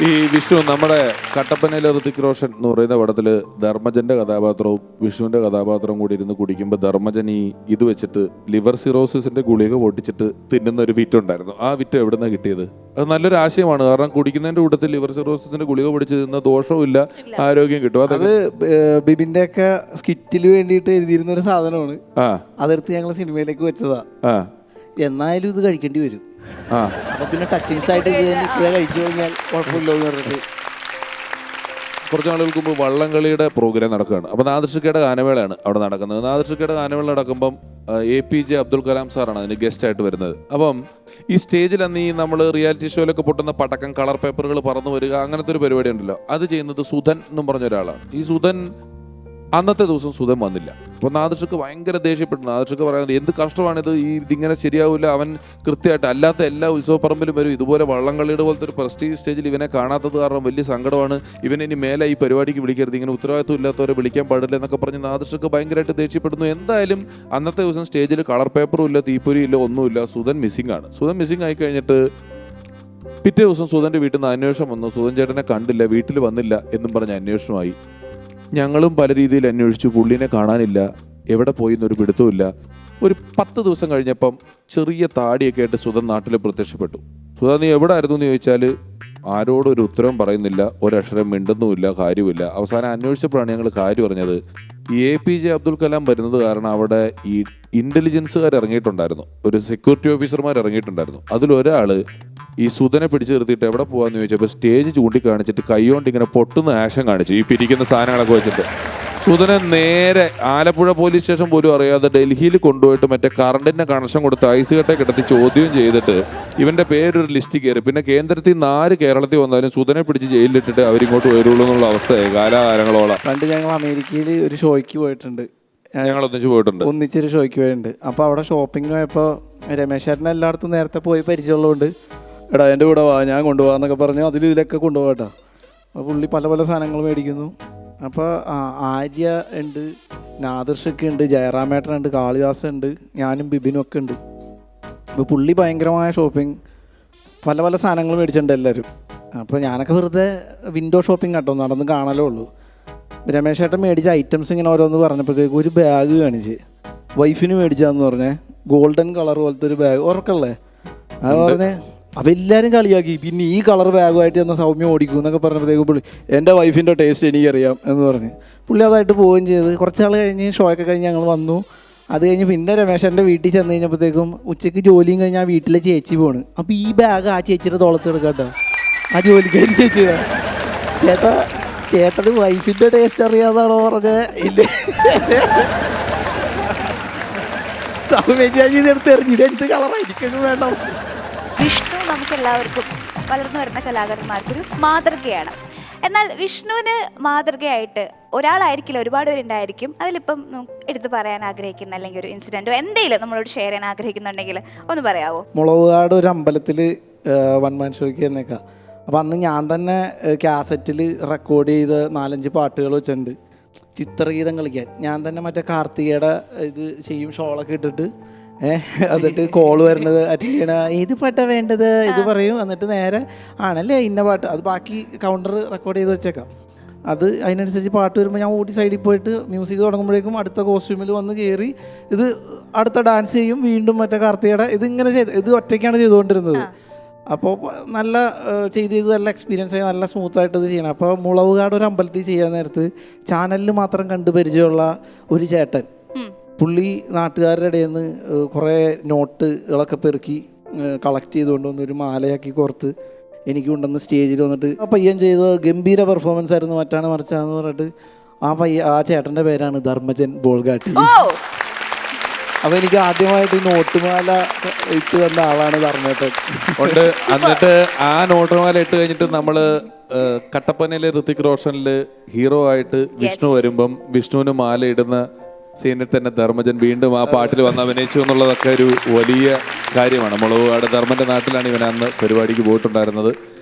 ഈ വിഷ്ണു നമ്മുടെ കട്ടപ്പനയിലെ ഋതിക് റോഷൻ എന്ന് പറയുന്ന പടത്തിൽ ധർമ്മജന്റെ കഥാപാത്രവും വിഷ്ണുവിന്റെ കഥാപാത്രവും കൂടി ഇരുന്ന് കുടിക്കുമ്പോൾ ധർമ്മജൻ ഇത് വെച്ചിട്ട് ലിവർ സിറോസിന്റെ ഗുളിക പൊട്ടിച്ചിട്ട് തിന്നുന്ന ഒരു വിറ്റ് ഉണ്ടായിരുന്നു. ആ വിറ്റ് എവിടെ നിന്നാണ് കിട്ടിയത്? അത് നല്ലൊരു ആശയമാണ്. കാരണം കുടിക്കുന്നതിന്റെ കൂട്ടത്തിൽ ലിവർ സിറോസിന്റെ ഗുളിക പൊടിച്ച് തിന്ന ദോഷവുമില്ല, ആരോഗ്യം കിട്ടും. അത് ബിബിന്റെ ഒക്കെ സ്കിറ്റിൽ വേണ്ടിയിട്ട് എഴുതിയിരുന്ന ഒരു സാധനമാണ്. അതെടുത്ത് ഞങ്ങൾ സിനിമയിലേക്ക് വെച്ചതാ. എന്നാലും ഇത് കഴിക്കേണ്ടി വരും. അപ്പൊ പിന്നെ ടച്ചിങ്സ് ആയിട്ട് ഇപ്പോഴേ കഴിച്ചു കഴിഞ്ഞാൽ കുഴപ്പമില്ല എന്ന് പറഞ്ഞിട്ട് കുറച്ച് നാളുകൾക്ക് മുമ്പ് വള്ളംകളിയുടെ പ്രോഗ്രാം നടക്കുകയാണ്. അപ്പോൾ നാദൃഷിക്കയുടെ ഗാനമേളയാണ് അവിടെ നടക്കുന്നത്. നാദൃഷിക്കയുടെ ഗാനമേള നടക്കുമ്പം APJ അബ്ദുൽ കലാം സാറാണ് അതിന് ഗസ്റ്റ് ആയിട്ട് വരുന്നത്. അപ്പം ഈ സ്റ്റേജിൽ അന്ന് നമ്മൾ റിയാലിറ്റി ഷോയിലൊക്കെ പൊട്ടുന്ന പടക്കം, കളർ പേപ്പറുകൾ പറന്നു വരിക, അങ്ങനത്തെ ഒരു പരിപാടി ഉണ്ടല്ലോ. അത് ചെയ്യുന്നത് സുധൻ എന്നും പറഞ്ഞ ഒരാളാണ്. ഈ സുധൻ അന്നത്തെ ദിവസം സുധൻ വന്നില്ല. അപ്പോൾ നാദൃഷിക്ക് ഭയങ്കര ദേഷ്യപ്പെട്ടു. നാദൃഷിക്ക് പറയുന്നത് എന്ത് കഷ്ടമാണിത്, ഇതിങ്ങനെ ശരിയാവില്ല, അവൻ കൃത്യമായിട്ട് അല്ലാത്ത എല്ലാ ഉത്സവപ്പറമ്പിലും വരും, ഇതുപോലെ വള്ളംകളിയുടെ പോലത്തെ ഒരു പ്രസ്റ്റീജ് സ്റ്റേജിൽ ഇവനെ കാണാത്തത് കാരണം വലിയ സങ്കടമാണ്, ഇവനെ ഇനി മേലെ ഈ പരിപാടിക്ക് വിളിക്കരുത്, ഇങ്ങനെ ഉത്തരവാദിത്വം ഇല്ലാത്തവരെ വിളിക്കാൻ പാടില്ല എന്നൊക്കെ പറഞ്ഞ് നാദൃഷിക്ക് ഭയങ്കരമായിട്ട് ദേഷ്യപ്പെടുന്നു. എന്തായാലും അന്നത്തെ ദിവസം സ്റ്റേജിൽ കളർ പേപ്പറും ഇല്ല, തീപ്പൊരിയും ഇല്ല, ഒന്നുമില്ല. സുധൻ മിസ്സിംഗ് ആണ്. സുധൻ മിസ്സിംഗ് ആയി കഴിഞ്ഞിട്ട് പിറ്റേ ദിവസം സുധൻ്റെ വീട്ടിൽ നിന്ന് അന്വേഷണം വന്നു. സുധൻ ചേട്ടനെ കണ്ടില്ല, വീട്ടിൽ വന്നില്ല എന്നും പറഞ്ഞ് അന്വേഷണമായി. ഞങ്ങളും പല രീതിയിൽ അന്വേഷിച്ചു, പുള്ളിനെ കാണാനില്ല, എവിടെ പോയി എന്നൊരു പിടുത്തമില്ല. ഒരു 10 ദിവസം കഴിഞ്ഞപ്പം ചെറിയ താടിയൊക്കെ ആയിട്ട് സുധൻ നാട്ടിൽ പ്രത്യക്ഷപ്പെട്ടു. സുധൻ നീ എവിടെ ആയിരുന്നു എന്ന് ചോദിച്ചാൽ ആരോടും ഒരു ഉത്തരവും പറയുന്നില്ല, ഒരക്ഷരം മിണ്ടുന്നുമില്ല, കാര്യമില്ല. അവസാനം അന്വേഷിച്ചപ്പോഴാണ് ഞങ്ങൾ കാര്യം അറിഞ്ഞത്. ഈ APJ അബ്ദുൽ കലാം വരുന്നത് കാരണം അവിടെ ഈ ഇൻ്റലിജൻസുകാർ ഇറങ്ങിയിട്ടുണ്ടായിരുന്നു, ഒരു സെക്യൂരിറ്റി ഓഫീസർമാർ ഇറങ്ങിയിട്ടുണ്ടായിരുന്നു. അതിലൊരാൾ ഈ സുധനെ പിടിച്ചു നിർത്തിയിട്ട് എവിടെ പോകാമെന്ന് ചോദിച്ചപ്പോൾ സ്റ്റേജ് ചൂണ്ടിക്കാണിച്ചിട്ട് കൈകൊണ്ട് ഇങ്ങനെ പൊട്ടുന്ന ആക്ഷൻ കാണിച്ചു, ഈ പിരിക്കുന്ന സാധനങ്ങളൊക്കെ വെച്ചിട്ട്. സുധനെ നേരെ ആലപ്പുഴ പോലീസ് സ്റ്റേഷൻ പോലും അറിയാതെ ഡൽഹിയിൽ കൊണ്ടുപോയിട്ട് മറ്റേ കറണ്ടിൻ്റെ കണക്ഷൻ കൊടുത്ത് ഐസ് കെട്ടെ കിടത്തി ചോദ്യം ചെയ്തിട്ട് ഇവൻ്റെ പേരൊരു ലിസ്റ്റ് കയറി. പിന്നെ കേന്ദ്രത്തിൽ നിന്ന് ആര് കേരളത്തിൽ വന്നാലും സുധനെ പിടിച്ച് ജയിലിലിട്ടിട്ട് അവരിങ്ങോട്ട് വരുള്ളൂ എന്നുള്ള അവസ്ഥയായി കാലാകാലങ്ങളോളം. പണ്ട് ഞങ്ങൾ അമേരിക്കയിൽ ഒരു ഷോയ്ക്ക് പോയിട്ടുണ്ട്. ഞങ്ങൾ ഒന്നിച്ചൊരു ഷോയ്ക്ക് പോയിട്ടുണ്ട്. അപ്പോൾ അവിടെ ഷോപ്പിങ്ങിന് പോയപ്പോൾ രമേശ് ചേട്ടനെ എല്ലായിടത്തും നേരത്തെ പോയി പരിചയമുള്ളതുകൊണ്ട് എടാ എൻ്റെ കൂടെ വാ, ഞാൻ കൊണ്ടുപോകാന്നൊക്കെ പറഞ്ഞു ഇതിലൊക്കെ കൊണ്ടുപോകട്ടോ. അപ്പോൾ പുള്ളി പല പല സാധനങ്ങൾ മേടിക്കുന്നു. അപ്പോൾ ആര്യ ഉണ്ട്, നാദർഷൊക്കെ ഉണ്ട്, ജയറാമേട്ടനുണ്ട്, കാളിദാസ് ഉണ്ട്, ഞാനും ബിബിനും ഒക്കെ ഉണ്ട്. അപ്പോൾ പുള്ളി ഭയങ്കരമായ ഷോപ്പിംഗ്, പല പല സാധനങ്ങൾ മേടിച്ചിട്ടുണ്ട് എല്ലാവരും. അപ്പോൾ ഞാനൊക്കെ വെറുതെ വിൻഡോ ഷോപ്പിംഗ് കേട്ടോ, നടന്ന് കാണലേ ഉള്ളൂ. രമേശ് ചേട്ടൻ മേടിച്ച ഐറ്റംസ് ഇങ്ങനെ ഓരോന്ന് പറഞ്ഞപ്പോഴത്തേക്ക് ഒരു ബാഗ് കാണിച്ച് വൈഫിന് മേടിച്ചാന്ന് പറഞ്ഞേ, ഗോൾഡൻ കളർ പോലത്തെ ഒരു ബാഗ് ഉറക്കല്ലേ. അത് പറഞ്ഞേ അപ്പം എല്ലാവരും കളിയാക്കി. പിന്നെ ഈ കളർ ബാഗുമായിട്ട് ചെന്ന സൗമ്യ ഓടിക്കും എന്നൊക്കെ പറഞ്ഞപ്പോഴത്തേക്കും പുള്ളി എൻ്റെ വൈഫിൻ്റെ ടേസ്റ്റ് എനിക്കറിയാം എന്ന് പറഞ്ഞ് പുള്ളി അതായിട്ട് പോവുകയും ചെയ്ത്. കുറച്ച് നാൾ കഴിഞ്ഞ് ഷോ ഒക്കെ കഴിഞ്ഞ് ഞങ്ങൾ വന്നു. അത് കഴിഞ്ഞ് പിന്നെ രമേശൻ്റെ വീട്ടിൽ ചെന്ന് കഴിഞ്ഞപ്പോഴത്തേക്കും ഉച്ചയ്ക്ക് ജോലിയും കഴിഞ്ഞ് ആ വീട്ടിലെ ചേച്ചി പോണ്. അപ്പോൾ ഈ ബാഗ് ആ ചേച്ചിയുടെ തോളത്ത് എടുക്കാട്ടോ, ആ ജോലിക്കാരി ചേച്ചിയുടെ. ചേട്ടന് വൈഫിൻ്റെ ടേസ്റ്റ് അറിയാതാണോ പറഞ്ഞത്? ഇല്ല, സൗമ്യ ചേച്ചി ഇതെടുത്ത് എറിഞ്ഞ് ഇതെടുത്ത് കളറായിരിക്കും വേണ്ട. വിഷ്ണു നമുക്ക് എല്ലാവർക്കും വളർന്നു വരുന്ന കലാകാരന്മാർക്കൊരു മാതൃകയാണ്. എന്നാൽ വിഷ്ണുവിന് മാതൃകയായിട്ട് ഒരാളായിരിക്കില്ല, ഒരുപാട് പേരുണ്ടായിരിക്കും. അതിലിപ്പം എടുത്ത് പറയാൻ ആഗ്രഹിക്കുന്ന അല്ലെങ്കിൽ ഒരു ഇൻസിഡൻറ്റോ എന്തെങ്കിലും നമ്മളോട് ഷെയർ ചെയ്യാൻ ആഗ്രഹിക്കുന്നുണ്ടെങ്കിൽ ഒന്ന് പറയാമോ? മുളകുകാട് ഒരു അമ്പലത്തിൽ 1 മാൻ ഷോയ്ക്ക് എന്നേക്കാം. അപ്പോൾ അന്ന് ഞാൻ തന്നെ കാസറ്റിൽ റെക്കോർഡ് ചെയ്ത് 4-5 പാട്ടുകൾ വെച്ചിട്ടുണ്ട്. ചിത്രഗീതം കളിക്കാൻ ഞാൻ തന്നെ മറ്റേ കാർത്തികയുടെ ഇത് ചെയ്യും, ഷോളൊക്കെ ഇട്ടിട്ട് എന്നിട്ട് കോള് വരുന്നത് അറ്റൻഡ് ചെയ്യണ, ഏത് പാട്ടാണ് വേണ്ടത് ഇത് പറയും. എന്നിട്ട് നേരെ ആണല്ലേ ഇന്ന പാട്ട്, അത് ബാക്കി കൗണ്ടർ റെക്കോർഡ് ചെയ്ത് വെച്ചേക്കാം. അത് അതിനനുസരിച്ച് പാട്ട് വരുമ്പോൾ ഞാൻ ഓടി സൈഡിൽ പോയിട്ട് മ്യൂസിക് തുടങ്ങുമ്പോഴേക്കും അടുത്ത കോസ്റ്റ്യൂമിൽ വന്ന് കയറി ഇത് അടുത്ത ഡാൻസ് ചെയ്യും. വീണ്ടും മറ്റേ കാർത്തികയുടെ ഇതിങ്ങനെ ഇത് ഒറ്റയ്ക്കാണ് ചെയ്തുകൊണ്ടിരുന്നത്. അപ്പോൾ നല്ല ചെയ്ത് നല്ല എക്സ്പീരിയൻസ് ആയി നല്ല സ്മൂത്തായിട്ട് ഇത് ചെയ്യണം. അപ്പോൾ മുളവുകാട് ഒരു അമ്പലത്തിൽ ചെയ്യാൻ നേരത്ത് ചാനലിൽ മാത്രം കണ്ടു പരിചയമുള്ള ഒരു ചേട്ടൻ, പുള്ളി നാട്ടുകാരുടെ ഇടയിൽ നിന്ന് കുറേ നോട്ടുകളൊക്കെ പെറുക്കി കളക്ട് ചെയ്തുകൊണ്ട് വന്ന് ഒരു മാലയാക്കി കോർത്ത് എനിക്ക് കൊണ്ടുവന്ന് സ്റ്റേജിൽ വന്നിട്ട് ആ പയ്യൻ ചെയ്ത് ഗംഭീര പെർഫോമൻസ് ആയിരുന്നു, മറ്റാണ് മറിച്ചാന്ന് പറഞ്ഞിട്ട് ആ ചേട്ടൻ്റെ പേരാണ് ധർമ്മജൻ ബോൾഗാട്ടി. അപ്പോൾ എനിക്ക് ആദ്യമായിട്ട് നോട്ടുമാല ഇട്ട് തന്ന ആളാണ് ധർമ്മേട്ടൻ. എന്നിട്ട് ആ നോട്ടുമാല ഇട്ട് കഴിഞ്ഞിട്ട് നമ്മൾ കട്ടപ്പനയിലെ ഋതിക് റോഷനിൽ ഹീറോ ആയിട്ട് വിഷ്ണു വരുമ്പം വിഷ്ണുവിന് മാല ഇടുന്ന സീനിൽ തന്നെ ധർമ്മജൻ വീണ്ടും ആ പാട്ടിൽ വന്ന് അഭിനയിച്ചു എന്നുള്ളതൊക്കെ ഒരു വലിയ കാര്യമാണ്. മുളകുകാട് ധർമ്മൻ്റെ നാട്ടിലാണ് ഇവൻ അന്ന് പരിപാടിക്ക് പോയിട്ടുണ്ടായിരുന്നത്.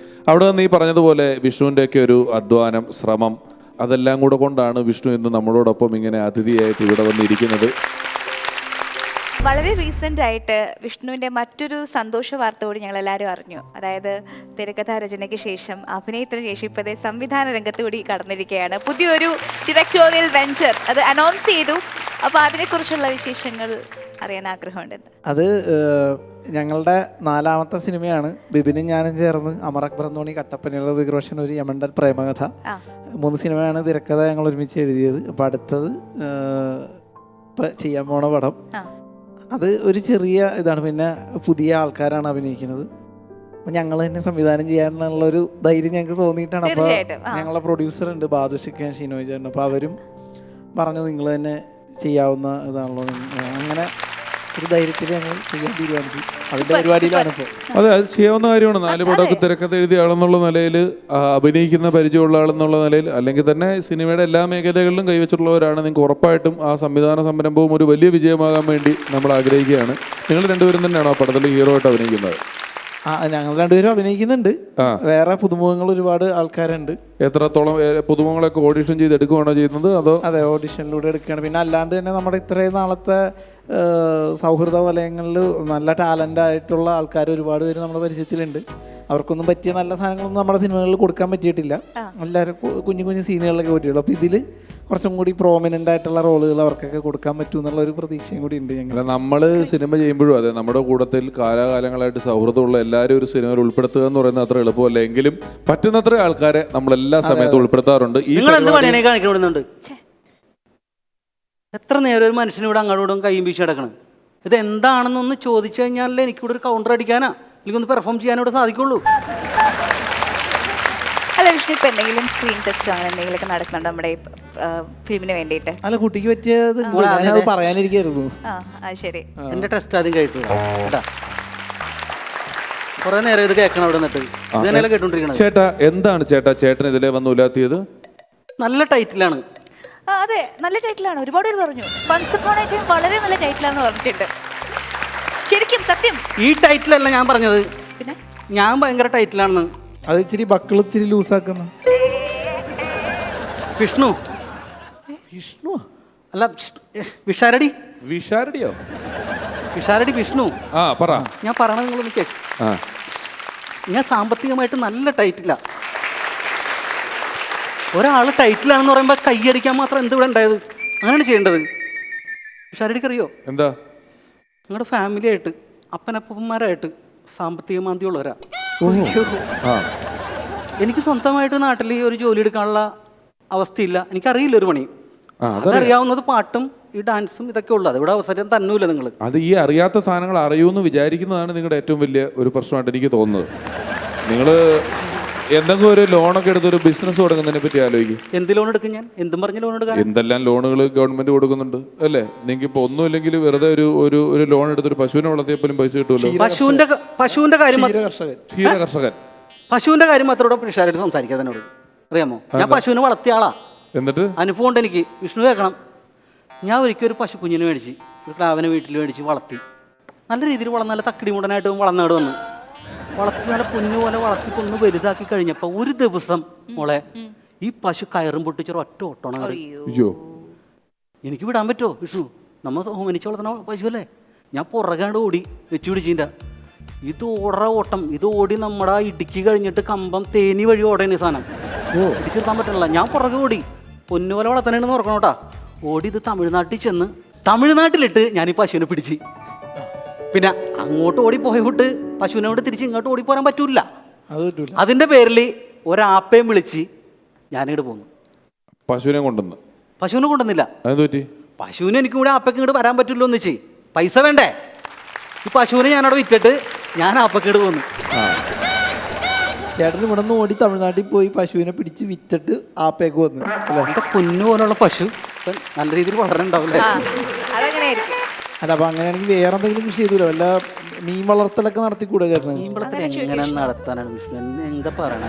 അവിടെ നിന്ന് ഈ പറഞ്ഞതുപോലെ വിഷ്ണുവിൻ്റെയൊക്കെ ഒരു അധ്വാനം, ശ്രമം, അതെല്ലാം കൂടെ കൊണ്ടാണ് വിഷ്ണു ഇന്ന് നമ്മളോടൊപ്പം ഇങ്ങനെ അതിഥിയായിട്ട് ഇവിടെ വന്നിരിക്കുന്നത്. വളരെ റീസെൻ്റ് ആയിട്ട് വിഷ്ണുവിൻ്റെ മറ്റൊരു സന്തോഷ വാർത്ത കൂടി ഞങ്ങൾ എല്ലാവരും അറിഞ്ഞു. അതായത് തിരക്കഥാ രചനയ്ക്ക് ശേഷം അഭിനയത്തിന് ശേഷം ഇപ്പോഴത്തെ സംവിധാന രംഗത്ത് കൂടി കടന്നിരിക്കുകയാണ്. പുതിയൊരു ഡിറക്ടോറിയൽ വെഞ്ചർ അത് അനൗൺസ് ചെയ്തു. അപ്പോൾ അതിനെക്കുറിച്ചുള്ള വിശേഷങ്ങൾ അറിയാൻ ആഗ്രഹമുണ്ട്. അത് ഞങ്ങളുടെ 4ാമത്തെ സിനിമയാണ്. ബിബിനും ഞാനും ചേർന്ന് അമർ അക്ബർ തോണി, കട്ടപ്പനയുള്ള ദിഗ്രഷൻ, ഒരു യമണ്ടൻ പ്രേമകഥ, 3 സിനിമയാണ് തിരക്കഥ ഞങ്ങൾ ഒരുമിച്ച് എഴുതിയത്. അപ്പോൾ അടുത്തത് ഇപ്പം ചെയ്യാൻ പോണ പടം അത് ഒരു ചെറിയ ഇതാണ്. പിന്നെ പുതിയ ആൾക്കാരാണ് അഭിനയിക്കുന്നത്. അപ്പം ഞങ്ങൾ തന്നെ സംവിധാനം ചെയ്യാനുള്ളൊരു ധൈര്യം ഞങ്ങൾക്ക് തോന്നിയിട്ടാണ്. അപ്പോൾ ഞങ്ങളെ പ്രൊഡ്യൂസർ ഉണ്ട് ബാദുഷിക്കാൻ ഷിനോയ് ചേട്ടൻ. അപ്പോൾ അവരും പറഞ്ഞു നിങ്ങൾ തന്നെ ചെയ്യാവുന്ന ഇതാണല്ലോ. അങ്ങനെ ഒരു ധൈര്യത്തിൽ ഞങ്ങൾ ചെയ്യാൻ തീരുമാനിച്ചു. അതിൻ്റെ പരിപാടിയിലാണ് ഇപ്പോൾ. അതെ, അത് ചെയ്യാവുന്ന കാര്യമാണ്. 4 പടമൊക്കെ തിരക്കഥ എഴുതിയ ആളെന്നുള്ള നിലയിൽ, അഭിനയിക്കുന്ന പരിചയമുള്ള ആളെന്നുള്ള നിലയിൽ, അല്ലെങ്കിൽ തന്നെ സിനിമയുടെ എല്ലാ മേഖലകളിലും കൈവച്ചിട്ടുള്ളവരാണ്. നിങ്ങൾക്ക് ഉറപ്പായിട്ടും ആ സംവിധാന സംരംഭവും ഒരു വലിയ വിജയമാകാൻ വേണ്ടി നമ്മൾ ആഗ്രഹിക്കുകയാണ്. നിങ്ങൾ രണ്ടുപേരും തന്നെയാണോ ആ പടത്തിൽ ഹീറോ ആയിട്ട് അഭിനയിക്കുന്നത്? ഞങ്ങൾ രണ്ടുപേരും അഭിനയിക്കുന്നുണ്ട്. വേറെ പുതുമുഖങ്ങൾ ഒരുപാട് ആൾക്കാരുണ്ട്. എത്രത്തോളം പുതുമുഖങ്ങളൊക്കെ ഓഡിഷൻ ചെയ്ത് എടുക്കുകയാണോ ചെയ്യുന്നത് അതോ? അതെ, ഓഡിഷനിലൂടെ എടുക്കുകയാണ്. പിന്നെ അല്ലാണ്ട് തന്നെ നമ്മുടെ ഇത്രയും നാളത്തെ സൗഹൃദ വലയങ്ങളിൽ നല്ല ടാലൻ്റ് ആയിട്ടുള്ള ആൾക്കാർ ഒരുപാട് പേര് നമ്മുടെ പരിചയത്തിലുണ്ട്. അവർക്കൊന്നും പറ്റിയ നല്ല സാധനങ്ങളൊന്നും നമ്മുടെ സിനിമകളിൽ കൊടുക്കാൻ പറ്റിയിട്ടില്ല. എല്ലാവരും കുഞ്ഞു കുഞ്ഞു സീനുകളിലൊക്കെ പറ്റിയുള്ളൂ. അപ്പോൾ ഇതിൽ കുറച്ചും കൂടി പ്രോമിനൻ്റ് ആയിട്ടുള്ള റോളുകൾ അവർക്കൊക്കെ കൊടുക്കാൻ പറ്റും എന്നുള്ള ഒരു പ്രതീക്ഷയും കൂടി ഉണ്ട് ഞങ്ങൾ. നമ്മൾ സിനിമ ചെയ്യുമ്പോഴും അതെ, നമ്മുടെ കൂട്ടത്തിൽ കാലാകാലങ്ങളായിട്ട് സൗഹൃദമുള്ള എല്ലാവരും ഒരു സിനിമയിൽ ഉൾപ്പെടുത്തുക എന്ന് പറയുന്നത് അത്ര എളുപ്പമല്ല. എങ്കിലും പറ്റുന്നത്ര ആൾക്കാരെ നമ്മൾ എല്ലാ സമയത്തും ഉൾപ്പെടുത്താറുണ്ട്. എത്ര നേരം ഒരു മനുഷ്യനിവിടെ അങ്ങോട്ടും കയ്യും വീശി കിടക്കണം. ഇത് എന്താണെന്നൊന്ന് ചോദിച്ചു കഴിഞ്ഞാലേ എനിക്കിവിടെ ഒരു കൗണ്ടർ അടിക്കാനാ അല്ലെങ്കിൽ ഒന്ന് പെർഫോം ചെയ്യാനിവിടെ സാധിക്കുള്ളൂ. അല്ല വിഷ്ണു, ഇപ്പം എന്തെങ്കിലും സ്ക്രീൻ ടെസ്റ്റോ അങ്ങനെ എന്തെങ്കിലുമൊക്കെ നടക്കുന്നുണ്ട് നമ്മുടെ ഫിലിമിന് വേണ്ടിയിട്ട്? അല്ല, കുട്ടിക്ക് പറ്റിയത് പറയാനിരിക്കായിരുന്നു. ശരി, എന്റെ ടെസ്റ്റ് ആദ്യം കേട്ടു കേട്ടാ. കുറെ നേരം ഇത് കേൾക്കണം അവിടെ നിന്നിട്ട് ഇതന്നെയല്ല കേട്ടോണ്ടിരിക്കണം. ചേട്ടാ, എന്താണ് ചേട്ടൻ ഇതിലെ വന്ന് ഉലാത്തിയത്? നല്ല ടൈറ്റിലാണ്. അതെ, നല്ല ടൈറ്റിലാണ്. ഒരുപാട് പേര് പറഞ്ഞു വൺസ് അപ്പോൺ എ ടൈം വളരെ നല്ല ടൈറ്റിലാണെന്ന് പറഞ്ഞിട്ടുണ്ട്. ശരിക്കും സത്യം ഈ ടൈറ്റിലല്ല ഞാൻ പറഞ്ഞത്. പിന്നെ ഞാൻ ഭയങ്കര ടൈറ്റിലാണെന്ന്. അത് ഇച്ചിരി ബക്കിൾ ഇച്ചിരി ലൂസാക്കുന്നു. വിഷ്ണു അല്ല, വിഷാരടി വിഷ്ണു. പറ. ഞാൻ പറയണത് നിങ്ങൾ എനിക്ക്. ഞാൻ സാമ്പത്തികമായിട്ട് നല്ല ടൈറ്റില്ല. ഒരാൾ ടൈറ്റിലാണെന്ന് പറയുമ്പോൾ കൈയടിക്കാൻ മാത്രം എന്തിവിടെ ഉണ്ടായത്? അങ്ങനെയാണ് ചെയ്യേണ്ടത്. വിഷാരടിക്ക് അറിയോ എന്താ? നിങ്ങളുടെ ഫാമിലി ആയിട്ട് അപ്പനപ്പന്മാരായിട്ട് സാമ്പത്തിക മാന്ദ്യമുള്ളവരാ. എനിക്ക് സ്വന്തമായിട്ട് നാട്ടിൽ ഒരു ജോലി എടുക്കാനുള്ള അവസ്ഥയില്ല. എനിക്കറിയില്ല ഒരു പണി. അതറിയാവുന്നത് പാട്ടും ഈ ഡാൻസും ഇതൊക്കെ ഉള്ളു. അതിവിടെ അവസരം തന്നൂല്ല നിങ്ങൾ. അത് ഈ അറിയാത്ത സാധനങ്ങൾ അറിയൂന്ന് വിചാരിക്കുന്നതാണ് നിങ്ങളുടെ ഏറ്റവും വലിയ ഒരു പ്രശ്നമായിട്ട് എനിക്ക് തോന്നുന്നത്. നിങ്ങൾ എന്തെങ്കിലും ഒരു ലോണൊക്കെ എടുത്തൊരു ബിസിനസ് തുടങ്ങുന്നതിനെ പറ്റി ആലോചിക്കും. എന്ത് ലോൺ എടുക്കും? ഞാൻ എന്തും പറഞ്ഞ ലോൺ എടുക്കാൻ എന്തെല്ലാം ലോണുകൾ ഗവൺമെന്റ് കൊടുക്കുന്നുണ്ട് അല്ലേ? നിങ്ങൾക്ക് ഇപ്പോൾ ഒന്നുമില്ലെങ്കിൽ വെറുതെ ഒരു ലോൺ എടുത്തൊരു പശുവിനെ വളർത്തിയപ്പോലും പൈസ കിട്ടുമല്ലോ. പശുവിന്റെ കാര്യം കർഷകൻ പശുവിന്റെ കാര്യം മാത്രം പിഷാരായിട്ട് സംസാരിക്കാൻ തന്നോട് അറിയാമോ? ഞാൻ പശുവിനെ വളർത്തിയ ആളാ. എന്നിട്ട് അനുഭവം ഉണ്ട് എനിക്ക്. വിഷ്ണു കേൾക്കണം. ഞാൻ ഒരിക്കൽ ഒരു പശു കുഞ്ഞിനെ മേടിച്ച് ഒരു ക്ലാവനെ വീട്ടിൽ മേടിച്ച് വളർത്തി. നല്ല രീതിയിൽ വളർന്ന നല്ല തക്കിടി മുടനായിട്ട് വളർന്നാട് വന്നു. വളർത്തി നല്ല പൊന്നു പോലെ വളർത്തിക്കൊന്ന് വലുതാക്കി കഴിഞ്ഞപ്പോൾ ഒരു ദിവസം മോളെ ഈ പശു കയറും പൊട്ടിച്ചൊരു ഒറ്റ ഓട്ടമാണ്. എനിക്ക് വിടാൻ പറ്റുമോ വിഷ്ണു? നമ്മൾ ഹോമനിച്ച് വളർത്തുന്ന പശു അല്ലേ? ഞാൻ പുറകാണ്ട് ഓടി വെച്ചു പിടിച്ചില്ല. ഇത് ഓട്ടം. ഇത് ഓടി നമ്മുടെ ഇടുക്കി കഴിഞ്ഞിട്ട് കമ്പം തേനി വഴി ഓടേണ്ട സാധനം പിടിച്ചെടുക്കാൻ പറ്റണില്ല. ഞാൻ പുറകെ ഓടി പൊന്നുപോലെ വളർത്തണേന്ന് ഓർക്കണം കേട്ടാ. ഓടി ഇത് തമിഴ്നാട്ടിൽ ചെന്ന് തമിഴ്നാട്ടിലിട്ട് ഞാൻ ഈ പശുവിനെ പിടിച്ച്. പിന്നെ അങ്ങോട്ട് ഓടി പോയിട്ട് പശുവിനെ കൊണ്ട് തിരിച്ച് ഇങ്ങോട്ട് ഓടിപ്പോരാൻ പറ്റൂല. അതിന്റെ പേരിൽ ഒരാപ്പയും വിളിച്ച് ഞാനിങ്ങോട്ട് പോന്നു. പശുവിനെ കൊണ്ടുവന്നില്ല. പശുവിനെ എനിക്ക് കൂടെ ആപ്പയ്ക്ക് ഇങ്ങോട്ട് വരാൻ പറ്റില്ലോ എന്ന് വെച്ച് പൈസ വേണ്ടേ? ഈ പശുവിനെ ഞാനവിടെ വിറ്റിട്ട് ഞാൻ ആപ്പക്കേട് പോന്നു. ചേട്ടൻ ഇവിടെ നിന്ന് ഓടി തമിഴ്നാട്ടിൽ പോയി പശുവിനെ പിടിച്ച് വിറ്റിട്ട് ആപ്പേക്ക് വന്നു. പൊന്നു പോലുള്ള പശു നല്ല രീതിയിൽ വളരണുണ്ടാവില്ലേ? അല്ല, അപ്പൊ അങ്ങനെയാണെങ്കിൽ വേറെ എന്തെങ്കിലും കൃഷി ചെയ്തൂല? വല്ല മീൻ വളർത്തലൊക്കെ നടത്തിക്കൂടെ ചേട്ടൻ? മീൻ വളർത്തൽ എങ്ങനെ നടത്താനാണ് വിഷ്ണു? എന്താ പറയണേ?